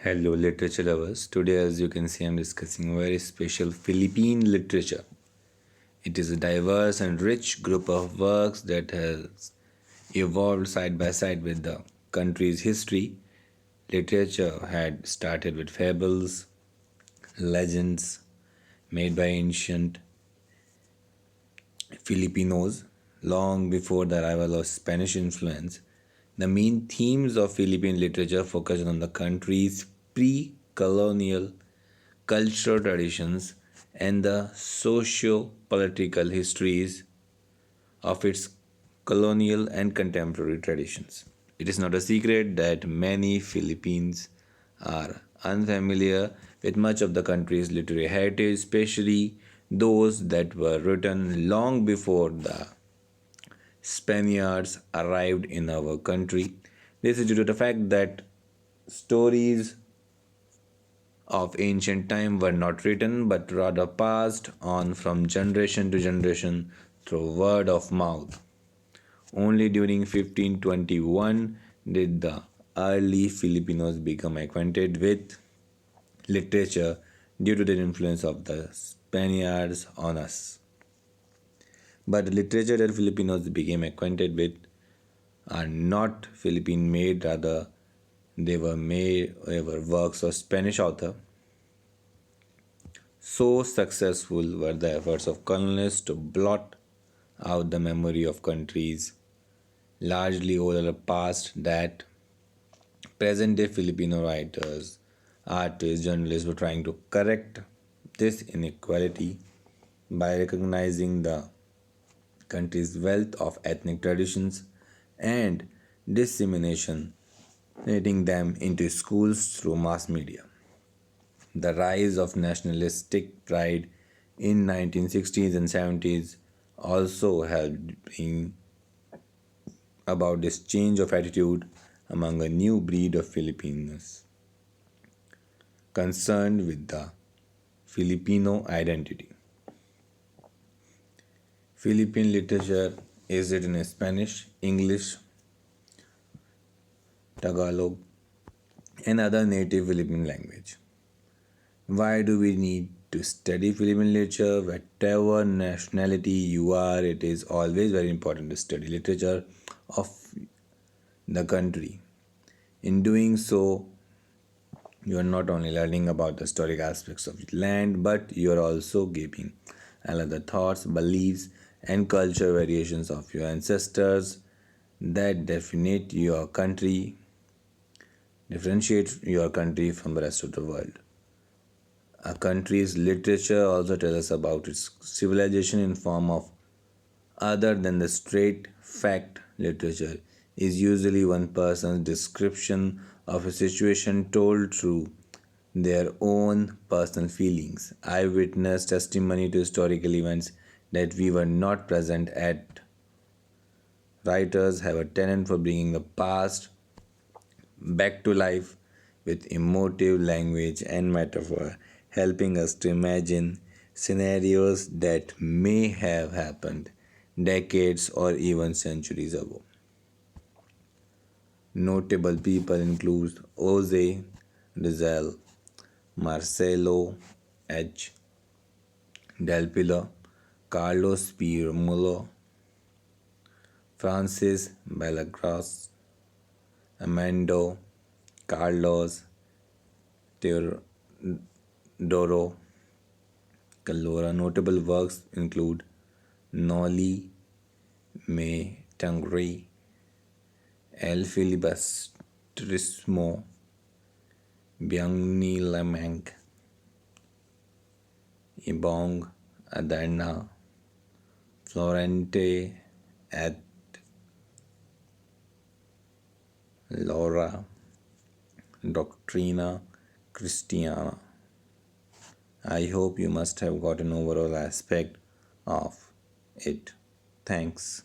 Hello, literature lovers. Today, as you can see, I'm discussing a very special Philippine literature. It is a diverse and rich group of works that has evolved side by side with the country's history. Literature had started with fables, legends made by ancient Filipinos long before the arrival of Spanish influence. The main themes of Philippine literature focused on the country's pre colonial cultural traditions and the socio political histories of its colonial and contemporary traditions. It is not a secret that many Philippines are unfamiliar with much of the country's literary heritage, especially those that were written long before the Spaniards arrived in our country. This is due to the fact that stories of ancient time were not written but rather passed on from generation to generation through word of mouth. Only during 1521 did the early Filipinos become acquainted with literature due to the influence of the Spaniards on us. But the literature that Filipinos became acquainted with are not Philippine made, rather they were works of Spanish author. So successful were the efforts of colonists to blot out the memory of countries largely older past that present day Filipino writers, artists, journalists were trying to correct this inequality by recognizing the country's wealth of ethnic traditions and dissemination, letting them into schools through mass media. The rise of nationalistic pride in 1960s and 70s also helped bring about this change of attitude among a new breed of Filipinos concerned with the Filipino identity. Philippine literature is written in Spanish, English, Tagalog, and other native Philippine language. Why do we need to study Philippine literature? Whatever nationality you are, it is always very important to study literature of the country. In doing so, you are not only learning about the historic aspects of the land, but you are also giving another thoughts, beliefs, and culture variations of your ancestors that differentiate your country from the rest of the world. A country's literature also tells us about its civilization in form of other than the straight fact. Literature is usually one person's description of a situation told through their own personal feelings, eyewitness testimony to historical events that we were not present at. Writers have a talent for bringing the past back to life with emotive language and metaphor, helping us to imagine scenarios that may have happened decades or even centuries ago. Notable people include Jose Rizal, Marcelo H. Del Pilar, Carlos P. Romulo, Francis Belagras, Amando Carlos Teodoro Calora. Notable works include Noli Me Tangri, El Filibustrismo, Biangni Lamang, Ibong Adarna, Florente et Laura, Doctrina Christiana. I hope you must have got an overall aspect of it. Thanks.